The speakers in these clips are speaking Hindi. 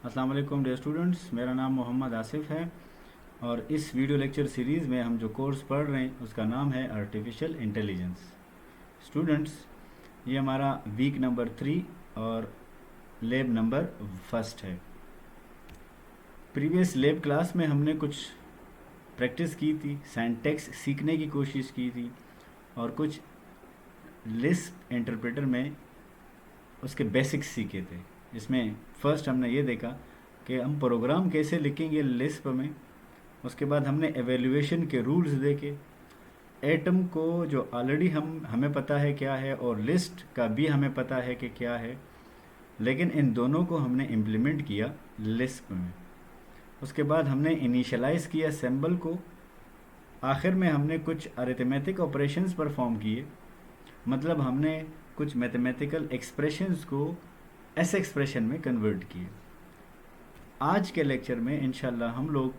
अस्सलाम वालेकुम डियर स्टूडेंट्स, मेरा नाम मोहम्मद आसिफ है और इस वीडियो लेक्चर सीरीज़ में हम जो कोर्स पढ़ रहे हैं उसका नाम है आर्टिफिशियल इंटेलिजेंस। स्टूडेंट्स, ये हमारा वीक नंबर 3 और लैब नंबर फर्स्ट है। प्रीवियस लैब क्लास में हमने कुछ प्रैक्टिस की थी, सिंटैक्स सीखने की कोशिश की थी और कुछ लिस्प इंटरप्रेटर में उसके बेसिक्स सीखे थे। इसमें फर्स्ट हमने ये देखा कि हम प्रोग्राम कैसे लिखेंगे लिस्प में। उसके बाद हमने एवेल्यूएशन के रूल्स देखे। एटम को जो ऑलरेडी हमें पता है क्या है और लिस्ट का भी हमें पता है कि क्या है, लेकिन इन दोनों को हमने इम्प्लीमेंट किया लिस्प में। उसके बाद हमने इनिशियलाइज किया सिंबल को। आखिर में हमने कुछ अरिथमेटिक ऑपरेशंस परफॉर्म किए, मतलब हमने कुछ मैथमेटिकल एक्सप्रेशंस को एस एक्सप्रेशन में कन्वर्ट किए। आज के लेक्चर में इंशाल्लाह हम लोग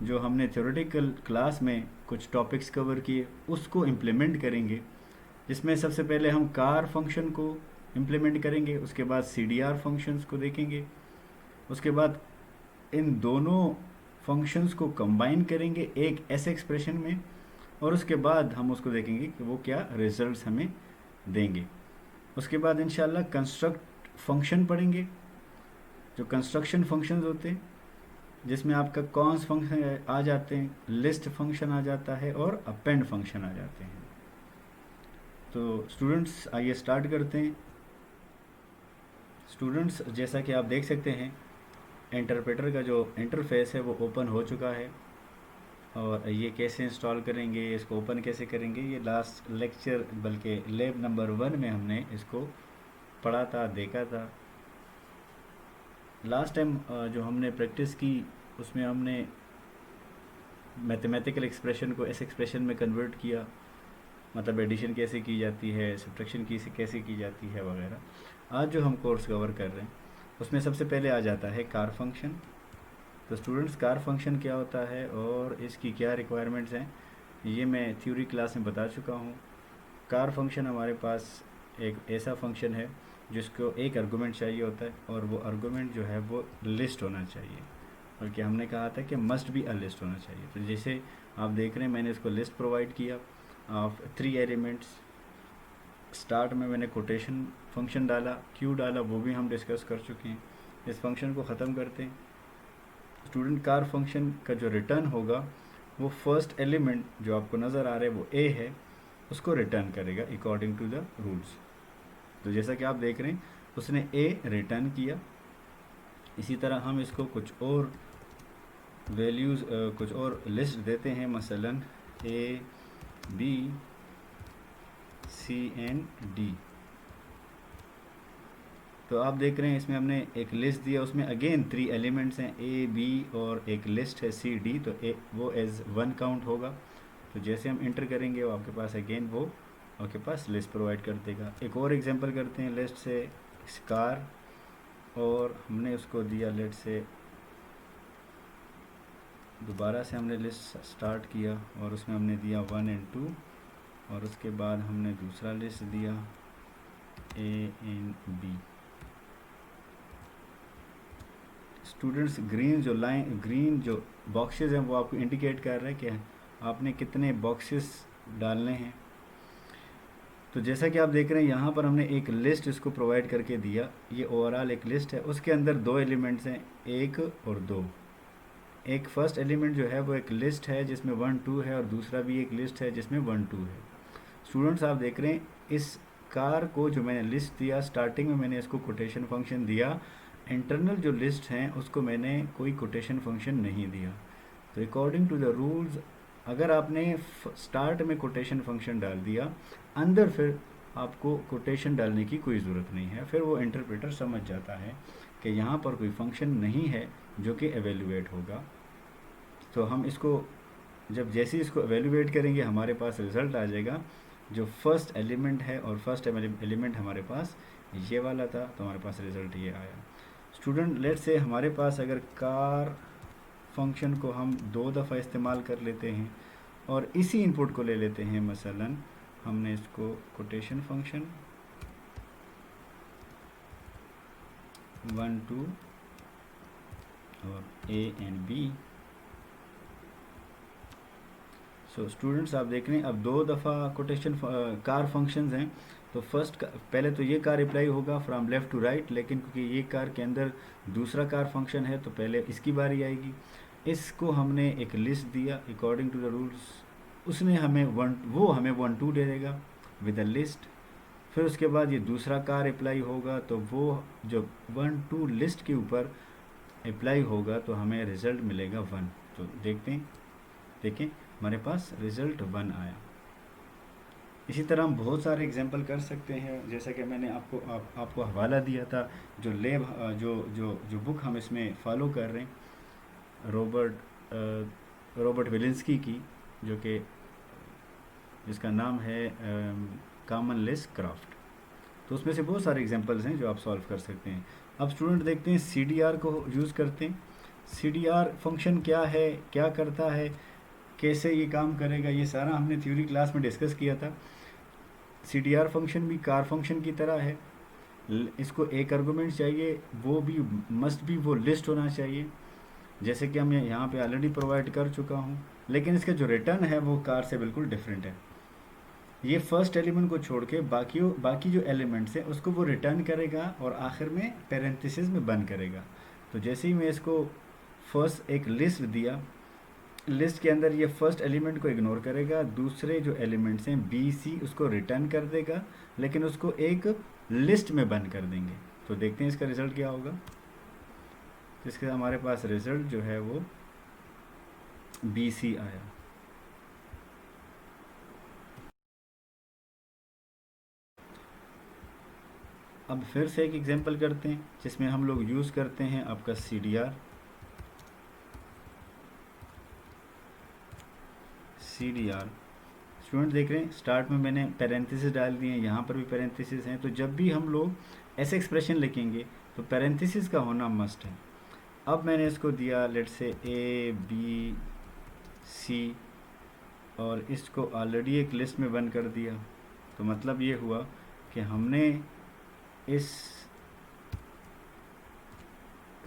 जो हमने थ्योरेटिकल क्लास में कुछ टॉपिक्स कवर किए उसको इम्प्लीमेंट करेंगे, जिसमें सबसे पहले हम कार फंक्शन को इम्प्लीमेंट करेंगे, उसके बाद CDR फंक्शंस को देखेंगे, उसके बाद इन दोनों फंक्शंस को कंबाइन करेंगे एक एस एक्सप्रेशन में, और उसके बाद हम उसको देखेंगे कि वो क्या रिजल्ट्स हमें देंगे। उसके बाद इंशाल्लाह कंस्ट्रक्ट फंक्शन पढ़ेंगे, जो कंस्ट्रक्शन फंक्शंस होते हैं, जिसमें आपका कॉन्स फंक्शन आ जाते हैं, लिस्ट फंक्शन आ जाता है और अपेंड फंक्शन आ जाते हैं। तो स्टूडेंट्स आइए स्टार्ट करते हैं। स्टूडेंट्स, जैसा कि आप देख सकते हैं इंटरप्रेटर का जो इंटरफेस है वो ओपन हो चुका है, और ये कैसे इंस्टॉल करेंगे, इसको ओपन कैसे करेंगे, ये लास्ट लेक्चर बल्कि लैब नंबर 1 में हमने इसको पढ़ा था, देखा था। लास्ट टाइम जो हमने प्रैक्टिस की उसमें हमने मैथमेटिकल एक्सप्रेशन को एस एक्सप्रेशन में कन्वर्ट किया, मतलब एडिशन कैसे की जाती है, सब्ट्रैक्शन कैसे की जाती है वगैरह। आज जो हम कोर्स कवर कर रहे हैं उसमें सबसे पहले आ जाता है कार फंक्शन। तो स्टूडेंट्स, कार फंक्शन क्या होता है और इसकी क्या रिक्वायरमेंट्स हैं, ये मैं थ्योरी क्लास में बता चुका हूँ। कार फंक्शन हमारे पास एक ऐसा फंक्शन है जिसको एक आर्गूमेंट चाहिए होता है, और वो आर्गूमेंट जो है वो लिस्ट होना चाहिए, बल्कि हमने कहा था कि मस्ट बी अ लिस्ट होना चाहिए। तो जैसे आप देख रहे हैं मैंने इसको लिस्ट प्रोवाइड किया ऑफ 3 एलिमेंट्स। स्टार्ट में मैंने कोटेशन फंक्शन डाला, क्यों डाला वो भी हम डिस्कस कर चुके हैं। इस फंक्शन को ख़त्म करते हैं। स्टूडेंट, कार फंक्शन का जो रिटर्न होगा वो फर्स्ट एलिमेंट जो आपको नज़र आ रहा है वो ए है, उसको रिटर्न करेगा अकॉर्डिंग टू द रूल्स। तो जैसा कि आप देख रहे हैं उसने ए रिटर्न किया। इसी तरह हम इसको कुछ और वैल्यूज़ कुछ और लिस्ट देते हैं, मसलन A, B, C and D। तो आप देख रहे हैं इसमें हमने एक लिस्ट दिया, उसमें अगेन 3 एलिमेंट्स हैं A, B और एक लिस्ट है C, D। तो वो एज 1 काउंट होगा। तो जैसे हम इंटर करेंगे वो आपके पास अगेन वो आपके पास लिस्ट प्रोवाइड कर देगा। एक और एग्जांपल करते हैं लिस्ट से, कार, और हमने उसको दिया लेट से, दोबारा से हमने लिस्ट स्टार्ट किया और उसमें हमने दिया 1 एंड 2, और उसके बाद हमने दूसरा लिस्ट दिया A and B। Students, green जो बॉक्सेस हैं वो आपको इंडिकेट कर रहे हैं कि आपने कितने बॉक्सेस डालने हैं। तो जैसा कि आप देख रहे हैं यहाँ पर हमने एक लिस्ट इसको प्रोवाइड करके दिया। ये ओवरऑल एक लिस्ट है, उसके अंदर 2 एलिमेंट्स हैं, 1 और 2। एक फर्स्ट एलिमेंट जो है वो एक लिस्ट है जिसमें 1, 2 है, और दूसरा भी एक लिस्ट है जिसमें 1, 2 है। स्टूडेंट्स, आप देख रहे हैं इस कार को जो मैंने लिस्ट दिया, स्टार्टिंग में मैंने इसको कोटेशन फंक्शन दिया, इंटरनल जो लिस्ट हैं उसको मैंने कोई कोटेशन फंक्शन नहीं दिया। तो अकॉर्डिंग टू द रूल्स, अगर आपने स्टार्ट में कोटेशन फंक्शन डाल दिया, अंदर फिर आपको कोटेशन डालने की कोई ज़रूरत नहीं है। फिर वो इंटरप्रेटर समझ जाता है कि यहाँ पर कोई फंक्शन नहीं है जो कि एवेल्यूएट होगा। तो हम इसको जैसे ही इसको एवेल्यूएट करेंगे हमारे पास रिज़ल्ट आ जाएगा जो फर्स्ट एलिमेंट है, और फर्स्ट एलिमेंट हमारे पास ये वाला था, तो हमारे पास रिज़ल्ट ये आया। स्टूडेंट, लेट से हमारे पास अगर कार फंक्शन को हम 2 दफ़ा इस्तेमाल कर लेते हैं और इसी इनपुट को ले लेते हैं, मसलन हमने इसको कोटेशन फंक्शन 1, 2 और A and B. So students आप देख रहे हैं अब 2 दफ़ा कोटेशन कार फंक्शंस हैं। तो फर्स्ट पहले तो ये कार अप्लाई होगा फ्रॉम लेफ़्ट टू राइट, लेकिन क्योंकि ये कार के अंदर दूसरा कार फंक्शन है तो पहले इसकी बारी आएगी। इसको हमने एक लिस्ट दिया अकॉर्डिंग टू द रूल्स, उसने हमें वो हमें 1 2 दे देगा विद अ लिस्ट। फिर उसके बाद ये दूसरा कार अप्लाई होगा तो वो जो 1 2 लिस्ट के ऊपर अप्लाई होगा तो हमें रिज़ल्ट मिलेगा 1। तो देखते हैं, देखें हमारे पास रिज़ल्ट 1 आया। इसी तरह हम बहुत सारे एग्जांपल कर सकते हैं, जैसा कि मैंने आपको हवाला दिया था जो लेब जो बुक हम इसमें फॉलो कर रहे हैं, रॉबर्ट विलिंस्की की, जो कि जिसका नाम है कॉमन लिस्ट क्राफ्ट। तो उसमें से बहुत सारे एग्जांपल्स हैं जो आप सॉल्व कर सकते हैं। अब स्टूडेंट देखते हैं CDR को यूज़ करते हैं। CDR फंक्शन क्या है, क्या करता है, कैसे ये काम करेगा, ये सारा हमने थ्योरी क्लास में डिस्कस किया था। CDR फंक्शन भी कार फंक्शन की तरह है। इसको एक आर्गूमेंट चाहिए, वो भी मस्ट भी वो लिस्ट होना चाहिए, जैसे कि हम यहाँ पे ऑलरेडी प्रोवाइड कर चुका हूँ। लेकिन इसका जो रिटर्न है वो कार से बिल्कुल डिफरेंट है। ये फर्स्ट एलिमेंट को छोड़ के बाकी जो एलिमेंट्स हैं उसको वो रिटर्न करेगा और आखिर में पैरेंथेसिस में बंद करेगा। तो जैसे ही मैं इसको फर्स्ट एक लिस्ट दिया, लिस्ट के अंदर ये फर्स्ट एलिमेंट को इग्नोर करेगा, दूसरे जो एलिमेंट्स हैं BC उसको रिटर्न कर देगा, लेकिन उसको एक लिस्ट में बंद कर देंगे। तो देखते हैं इसका रिज़ल्ट क्या होगा। तो इसके हमारे पास रिज़ल्ट जो है वो BC आया। अब फिर से एक एग्जांपल करते हैं जिसमें हम लोग यूज़ करते हैं आपका CDR। स्टूडेंट देख रहे हैं स्टार्ट में मैंने पैरेंथेसिस डाल दिए हैं, यहाँ पर भी पैरेंथेसिस हैं। तो जब भी हम लोग ऐसे एक्सप्रेशन लिखेंगे तो पैरेंथेसिस का होना मस्ट है। अब मैंने इसको दिया लेट से ABC और इसको ऑलरेडी एक लिस्ट में बंद कर दिया। तो मतलब ये हुआ कि हमने इस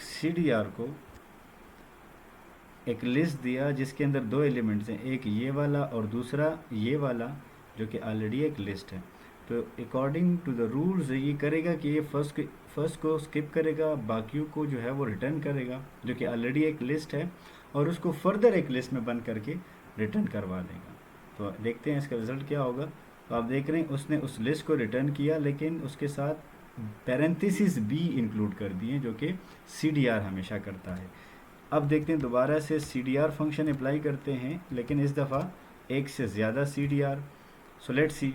CDR को एक लिस्ट दिया जिसके अंदर 2 एलिमेंट्स हैं, एक ये वाला और दूसरा ये वाला, जो कि ऑलरेडी एक लिस्ट है। तो अकॉर्डिंग टू द रूल्स ये करेगा कि ये फर्स्ट को स्किप करेगा, बाकियों को जो है वो रिटर्न करेगा जो कि ऑलरेडी एक लिस्ट है, और उसको फर्दर एक लिस्ट में बंद करके रिटर्न करवा देगा। तो देखते हैं इसका रिज़ल्ट क्या होगा। तो आप देख रहे हैं उसने उस लिस्ट को रिटर्न किया, लेकिन उसके साथ पैरेंथेसिस भी इंक्लूड कर दिए जो कि CDR हमेशा करता है। अब देखते हैं दोबारा से CDR फंक्शन अप्लाई करते हैं, लेकिन इस दफ़ा एक से ज़्यादा CDR। सो लेट सी,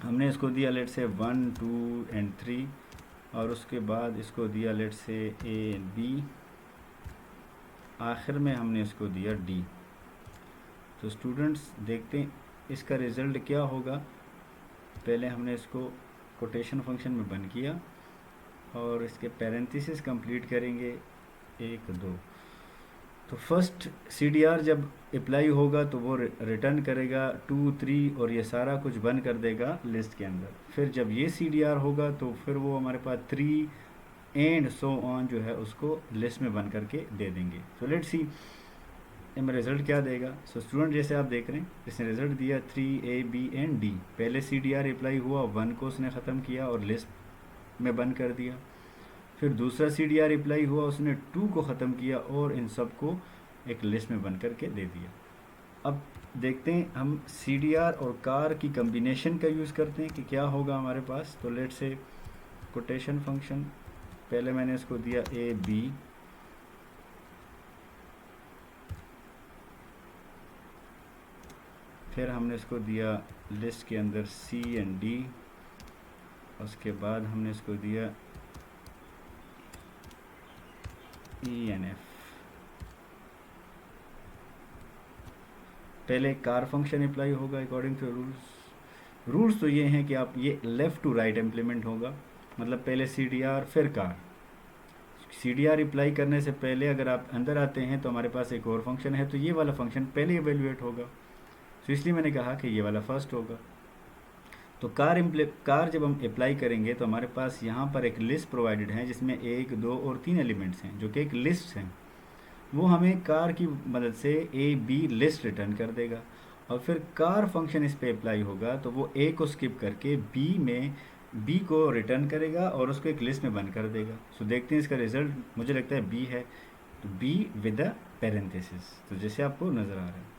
हमने इसको दिया लेट से 1 2 एंड 3 और उसके बाद इसको दिया लेट से A B, आखिर में हमने इसको दिया D। तो स्टूडेंट्स देखते हैं इसका रिज़ल्ट क्या होगा। पहले हमने इसको कोटेशन फंक्शन में बंद किया और इसके पैरेंथेसिस कंप्लीट करेंगे 1 2। तो फर्स्ट CDR जब अप्लाई होगा तो वो रिटर्न करेगा 2 3 और ये सारा कुछ बंद कर देगा लिस्ट के अंदर। फिर जब ये CDR होगा तो फिर वो हमारे पास 3 एंड सो ऑन जो है उसको लिस्ट में बंद करके दे देंगे। तो लेट्स सी इनमें रिज़ल्ट क्या देगा। सो स्टूडेंट जैसे आप देख रहे हैं इसने रिज़ल्ट दिया 3 A B एंड D। पहले CDR अप्लाई हुआ, 1 को उसने ख़त्म किया और लिस्ट में बंद कर दिया। फिर दूसरा CDR अप्लाई हुआ, उसने 2 को ख़त्म किया और इन सब को एक लिस्ट में बंद करके दे दिया। अब देखते हैं हम CDR और कार की कम्बिनेशन का यूज़ करते हैं कि क्या होगा हमारे पास। तो लेट से कोटेशन फंक्शन, पहले मैंने इसको दिया A B, फिर हमने इसको दिया लिस्ट के अंदर C एंड D, उसके बाद हमने इसको दिया E एंड F। पहले कार फंक्शन अप्लाई होगा अकॉर्डिंग टू रूल्स। तो ये हैं कि आप ये लेफ़्ट टू राइट इम्प्लीमेंट होगा, मतलब पहले CDR फिर कार। CDR अप्लाई करने से पहले अगर आप अंदर आते हैं तो हमारे पास एक और फंक्शन है, तो ये वाला फंक्शन पहले इवेल्युएट होगा। तो इसलिए मैंने कहा कि ये वाला फर्स्ट होगा। तो कार जब हम अप्लाई करेंगे तो हमारे पास यहाँ पर एक लिस्ट प्रोवाइडेड है जिसमें 1, 2 और 3 एलिमेंट्स हैं जो कि एक लिस्ट हैं। वो हमें कार की मदद से ए बी लिस्ट रिटर्न कर देगा, और फिर कार फंक्शन इस पे अप्लाई होगा तो वो ए को स्किप करके बी को रिटर्न करेगा और उसको एक लिस्ट में बंद कर देगा। सो देखते हैं इसका रिजल्ट, मुझे लगता है बी है, तो बी विद द पैरेंथेसिस, तो जैसे आपको नज़र आ रहा है।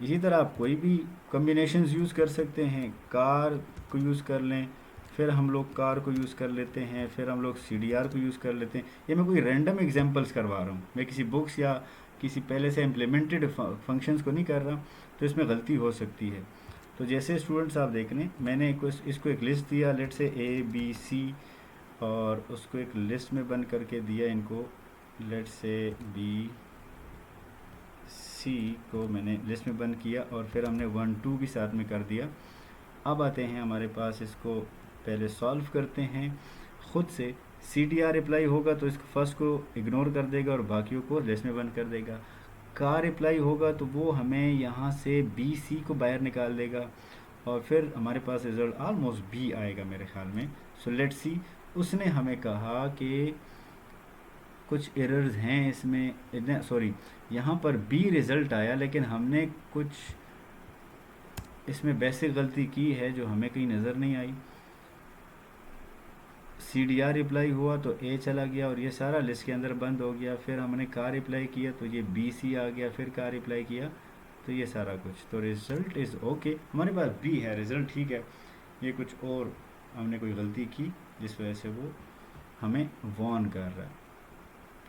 इसी तरह आप कोई भी कम्बिनेशंस यूज़ कर सकते हैं, कार को यूज़ कर लें, फिर हम लोग कार को यूज़ कर लेते हैं, फिर हम लोग CDR को यूज़ कर लेते हैं। ये मैं कोई रैंडम एग्जांपल्स करवा रहा हूँ, मैं किसी बुक्स या किसी पहले से इम्प्लीमेंटेड फंक्शंस को नहीं कर रहा, तो इसमें गलती हो सकती है। तो जैसे स्टूडेंट्स आप देख लें, मैंने इसको एक लिस्ट दिया, लेट से ABC, और उसको एक लिस्ट में बंद करके दिया इनको, लेट से BC को मैंने लिस्ट में बंद किया, और फिर हमने 1, 2 भी साथ में कर दिया। अब आते हैं हमारे पास, इसको पहले सॉल्व करते हैं खुद से। CDR अप्लाई होगा तो इसको फर्स्ट को इग्नोर कर देगा और बाकियों को लिस्ट में बंद कर देगा। कार अप्लाई होगा तो वो हमें यहाँ से BC को बाहर निकाल देगा, और फिर हमारे पास रिजल्ट ऑलमोस्ट B आएगा मेरे ख्याल में। सो लेट्स सी, उसने हमें कहा कि कुछ एरर्स हैं इसमें, सॉरी यहाँ पर B रिज़ल्ट आया, लेकिन हमने कुछ इसमें बेसिक गलती की है जो हमें कहीं नज़र नहीं आई। CDR अप्लाई हुआ तो A चला गया और ये सारा लिस्ट के अंदर बंद हो गया। फिर हमने कार अप्लाई किया तो ये BC आ गया, फिर कार अप्लाई किया तो ये सारा कुछ, तो रिज़ल्ट इज़ ओके, हमारे पास B है, रिज़ल्ट ठीक है। ये कुछ और हमने कोई गलती की जिस वजह से वो हमें वॉर्न कर रहा है।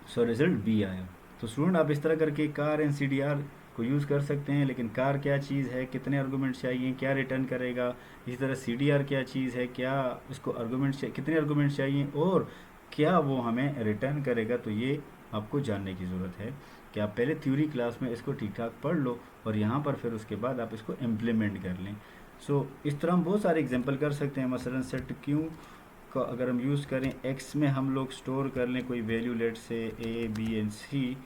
सो रिज़ल्ट B आया। तो स्टूडेंट आप इस तरह करके कार एंड CDR को यूज़ कर सकते हैं, लेकिन कार क्या चीज़ है, कितने आर्गूमेंट चाहिए, क्या रिटर्न करेगा, इसी तरह CDR क्या चीज़ है, क्या उसको आर्गूमेंट कितने आर्गूमेंट चाहिए और क्या वो हमें रिटर्न करेगा, तो ये आपको जानने की ज़रूरत है कि आप पहले थ्योरी क्लास में इसको ठीक ठाक पढ़ लो और यहाँ पर फिर उसके बाद आप इसको इम्प्लीमेंट कर लें। सो इस तरह हम बहुत सारे एग्जाम्पल कर सकते हैं। मसलन सेट क्यू का अगर हम यूज़ करें, एक्स में हम लोग स्टोर कर लें कोई वैल्यू, लेट से A, B एंड C,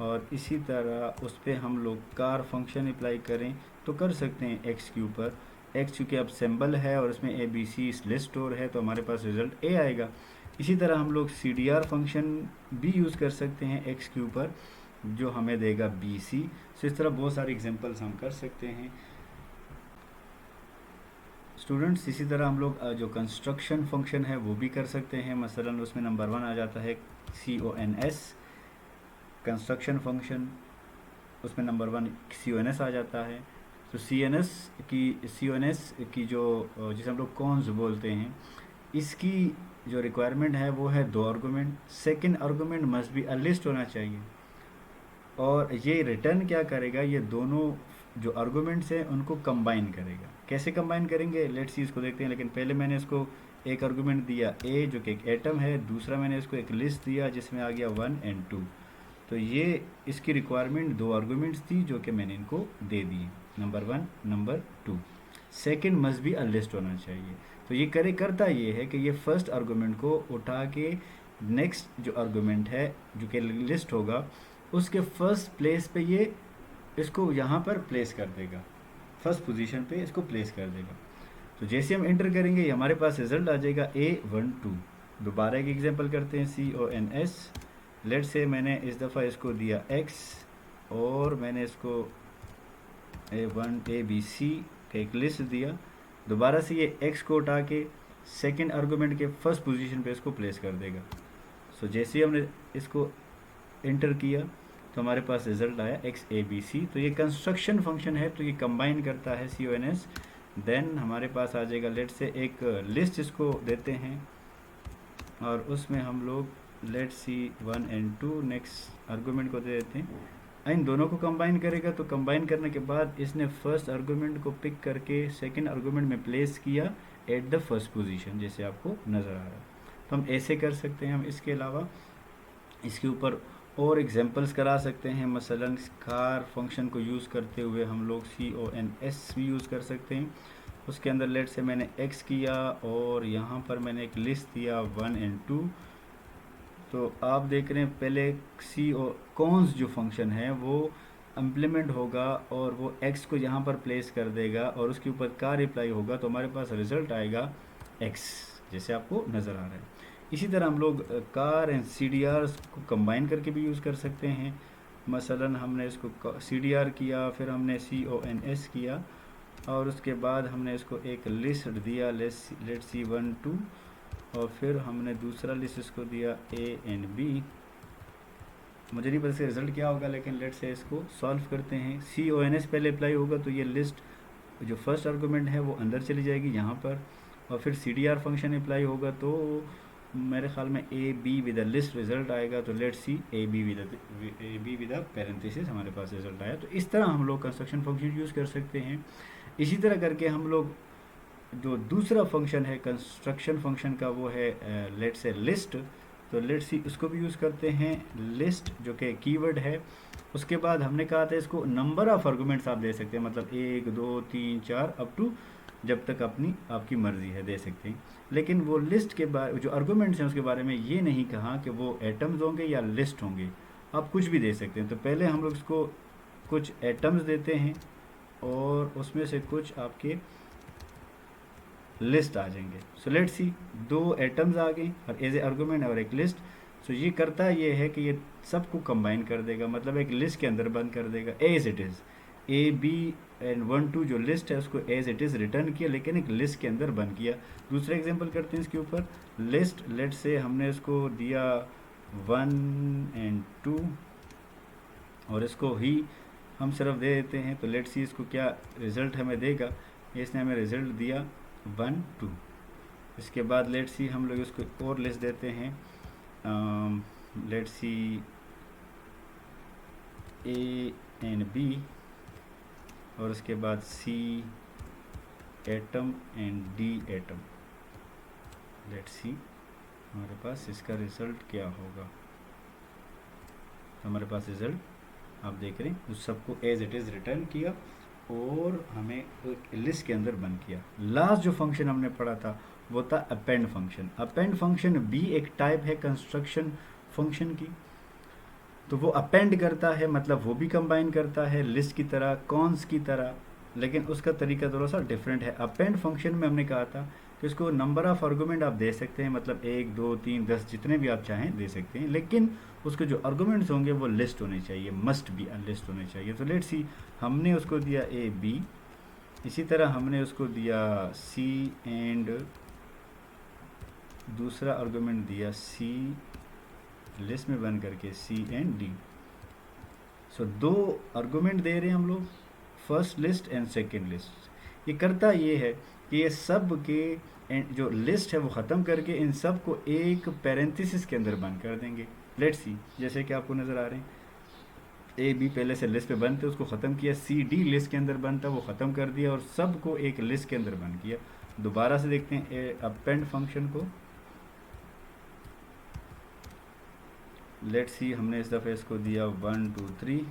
और इसी तरह उस पर हम लोग कार फंक्शन अप्लाई करें तो कर सकते हैं एक्स के ऊपर। एक्स चूँकि अब सिंबल है और उसमें ABC इस लिस्ट स्टोर है तो हमारे पास रिज़ल्ट A आएगा। इसी तरह हम लोग CDR फंक्शन भी यूज़ कर सकते हैं एक्स के ऊपर जो हमें देगा BC। सो इस तरह बहुत सारे एग्जांपल्स हम कर सकते हैं स्टूडेंट्स। इसी तरह हम लोग जो कंस्ट्रक्शन फंक्शन है वो भी कर सकते हैं। मसलन उसमें नंबर 1 आ जाता है CONS, कंस्ट्रक्शन फंक्शन, उसमें नंबर 1 CONS आ जाता है। तो CONS की जो जिसे हम लोग कॉन्स बोलते हैं, इसकी जो रिक्वायरमेंट है वो है 2 argument. Second argument must be a list होना चाहिए, और ये रिटर्न क्या करेगा, ये दोनों जो आर्गूमेंट्स हैं उनको कंबाइन करेगा। कैसे कंबाइन करेंगे, लेट्स सी इसको देखते हैं। लेकिन पहले मैंने इसको एक आर्गूमेंट दिया A जो कि एक एटम है, दूसरा मैंने इसको एक लिस्ट दिया जिसमें आ गया 1 एंड 2। तो ये इसकी रिक्वायरमेंट 2 आर्गूमेंट्स थी जो कि मैंने इनको दे दिए, number 1 number 2। Second must be a list होना चाहिए। तो ये करता ये है कि ये फर्स्ट आर्गूमेंट को उठा के नेक्स्ट जो आर्गूमेंट है जो कि लिस्ट होगा उसके फर्स्ट प्लेस पे ये इसको यहाँ पर प्लेस कर देगा, फर्स्ट पोजीशन पे इसको प्लेस कर देगा। तो जैसे हम एंटर करेंगे हमारे पास रिजल्ट आ जाएगा A12। दोबारा एक एग्जांपल करते हैं, CONS। लेट से मैंने इस दफ़ा इसको दिया X और मैंने इसको A1 ABC का एक लिस्ट दिया। दोबारा से ये X को उठा के सेकेंड आर्गूमेंट के फर्स्ट पोजीशन पे इसको प्लेस कर देगा। सो जैसे ही हमने इसको एंटर किया तो हमारे पास रिजल्ट आया XABC। तो ये कंस्ट्रक्शन फंक्शन है, तो ये कंबाइन करता है CONS। देन हमारे पास आ जाएगा, लेट से एक लिस्ट इसको देते हैं और उसमें हम लोग let see 1 and 2 next argument को दे देते हैं। इन दोनों को कंबाइन करेगा, तो कंबाइन करने के बाद इसने फर्स्ट आर्गूमेंट को पिक करके सेकंड आर्गूमेंट में प्लेस किया एट द फर्स्ट पोजीशन, जैसे आपको नज़र आ रहा है। तो हम ऐसे कर सकते हैं। हम इसके अलावा इसके ऊपर और एग्जांपल्स करा सकते हैं। मसलन कार फंक्शन को यूज़ करते हुए हम लोग CONS भी यूज़ कर सकते हैं। उसके अंदर लेट से मैंने X किया और यहाँ पर मैंने एक लिस्ट दिया 1 एंड 2। तो आप देख रहे हैं पहले कॉन्स जो फंक्शन है वो इम्प्लीमेंट होगा और वो x को यहाँ पर प्लेस कर देगा और उसके ऊपर का रिप्लाई होगा तो हमारे पास रिज़ल्ट आएगा x, जैसे आपको नज़र आ रहा है। इसी तरह हम लोग car and C D R को कंबाइन करके भी यूज़ कर सकते हैं। मसलन हमने इसको सी डी आर किया, फिर हमने सी ओ एन एस किया और उसके बाद हमने इसको एक लिस्ट दिया, लेट सी 1 2, और फिर हमने दूसरा लिस्ट इसको दिया ए एंड बी। मुझे नहीं पता इसका रिज़ल्ट क्या होगा, लेकिन लेट से इसको सॉल्व करते हैं। सी ओ एन एस पहले अप्लाई होगा तो ये लिस्ट जो फर्स्ट आर्गूमेंट है वो अंदर चली जाएगी यहाँ पर, और फिर C D R function apply होगा तो मेरे ख्याल में A B with a list result आएगा। तो let see A B with a parenthesis हमारे पास रिज़ल्ट आया। तो इस तरह हम लोग कंस्ट्रक्शन फंक्शन यूज़ कर सकते हैं। इसी तरह करके हम लोग जो दूसरा फंक्शन है कंस्ट्रक्शन फंक्शन का वो है लेट से लिस्ट, तो लेट सी उसको भी यूज़ करते हैं। लिस्ट जो कि कीवर्ड है, उसके बाद हमने कहा था इसको नंबर ऑफ आर्गूमेंट्स आप दे सकते हैं, मतलब 1 2 3 4 अप टू जब तक आपकी मर्ज़ी है दे सकते हैं। लेकिन वो लिस्ट के बारे जो आर्गूमेंट्स हैं उसके बारे में ये नहीं कहा कि वो एटम्स होंगे या लिस्ट होंगे, आप कुछ भी दे सकते हैं। तो पहले हम लोग इसको कुछ एटम्स देते हैं और उसमें से कुछ आपके लिस्ट आ जाएंगे। सो लेट्स सी 2 एटम्स आ गए और एज ए आर्गूमेंट और एक लिस्ट। सो ये करता ये है कि ये सबको कंबाइन कर देगा, मतलब एक लिस्ट के अंदर बंद कर देगा as it is. A B and 1 2 जो लिस्ट है उसको एज इट इज़ रिटर्न किया, लेकिन एक लिस्ट के अंदर बंद किया। दूसरा एग्जांपल करते हैं इसके ऊपर। लिस्ट लेट से हमने इसको दिया 1 एंड 2 और इसको ही हम सिर्फ दे देते हैं। तो लेट सी इसको क्या रिज़ल्ट हमें देगा। इसने हमें रिज़ल्ट दिया 1 2। इसके बाद लेट सी हम लोग इसको और लिस्ट देते हैं, let see A and B और उसके बाद C atom and D atom. Let see हमारे पास इसका रिज़ल्ट क्या होगा। तो हमारे पास रिज़ल्ट आप देख रहे हैं उस सबको एज इट इज़ रिटर्न किया और हमें एक लिस्ट के अंदर बंद किया। लास्ट जो फंक्शन हमने पढ़ा था वो था अपेंड फंक्शन। अपेंड फंक्शन भी एक टाइप है कंस्ट्रक्शन फंक्शन की। तो वो अपेंड करता है, मतलब वो भी कंबाइन करता है लिस्ट की तरह, कॉन्स की तरह, लेकिन उसका तरीका थोड़ा सा डिफरेंट है। अपेंड फंक्शन में हमने कहा था कि उसको नंबर ऑफ आर्गूमेंट आप दे सकते हैं, मतलब 1 2 3 10 जितने भी आप चाहें दे सकते हैं, लेकिन उसके जो आर्गूमेंट्स होंगे वो लिस्ट होने चाहिए, मस्ट बी अ लिस्ट होने चाहिए। तो लेट्स सी हमने उसको दिया ए बी, इसी तरह हमने उसको दिया सी एंड दूसरा आर्गूमेंट दिया सी लिस्ट में बन करके सी एंड डी। सो 2 आर्गूमेंट दे रहे हैं हम लोग, first list and second list. ये करता ये है कि ये सब के जो लिस्ट है वो ख़त्म करके इन सब को एक पैरेंथेसिस के अंदर बंद कर देंगे। लेट्स सी जैसे कि आपको नज़र आ रहे हैं ए बी पहले से लिस्ट पे बंद थे, उसको ख़त्म किया, सी डी लिस्ट के अंदर बंद था वो ख़त्म कर दिया और सब को एक लिस्ट के अंदर बंद किया। दोबारा से देखते हैं अपेंड फंक्शन को। लेट्स सी हमने इस दफ़े इसको दिया 1 2 3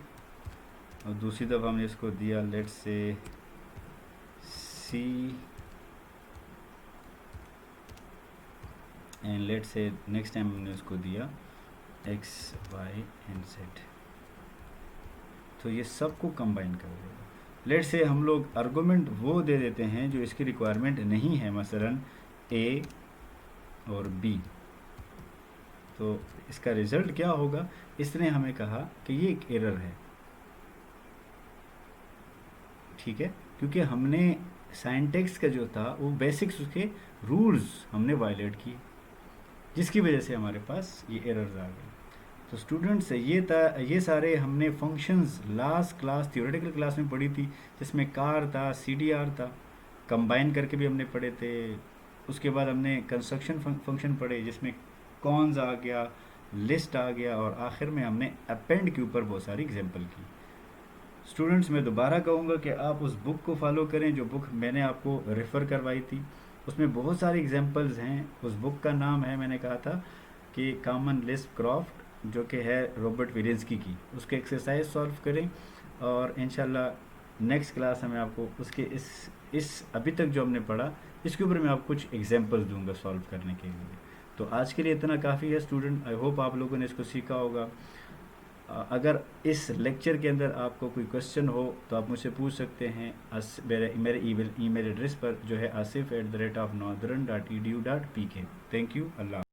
और दूसरी दफ़ा हमने इसको दिया let's say C and let's say next time हमने इसको दिया एक्स वाई एंड जेड। तो ये सबको कंबाइन कर देगा। लेट्स से हम लोग आर्गूमेंट वो दे देते हैं जो इसकी रिक्वायरमेंट नहीं है, मसलन ए और बी। तो इसका रिज़ल्ट क्या होगा, इसने हमें कहा कि ये एक एरर है, ठीक है, क्योंकि हमने सिंटैक्स का जो था वो बेसिक्स उसके रूल्स हमने वायलेट किए, जिसकी वजह से हमारे पास ये एरर्स आ गए। तो स्टूडेंट्स ये सारे हमने functions last class theoretical class में पढ़ी थी, जिसमें कार था, CDR था, कंबाइन करके भी हमने पढ़े थे। उसके बाद हमने कंस्ट्रक्शन फंक्शन पढ़े जिसमें कॉन्स आ गया, लिस्ट आ गया, और आखिर में हमने अपेंड के ऊपर बहुत सारी एग्जांपल की। स्टूडेंट्स मैं दोबारा कहूँगा कि आप उस बुक को फॉलो करें जो बुक मैंने आपको रेफ़र करवाई थी, उसमें बहुत सारी एग्जांपल्स हैं। उस बुक का नाम है, मैंने कहा था कि कॉमन लिस्प क्रॉफ्ट, जो कि है रॉबर्ट विलियंस्की की। उसके एक्सरसाइज सॉल्व करें और इंशाल्लाह नेक्स्ट क्लास में आपको उसके इस अभी तक जो हमने पढ़ा इसके ऊपर मैं आपको कुछ एग्जांपल्स दूंगा सॉल्व करने के लिए। तो आज के लिए इतना काफ़ी है स्टूडेंट। आई होप आप लोगों ने इसको सीखा होगा। अगर इस लेक्चर के अंदर आपको कोई क्वेश्चन हो तो आप मुझसे पूछ सकते हैं मेरे ईमेल एड्रेस पर, जो है asif@northern.edu.pk। Thank you. अल्लाह।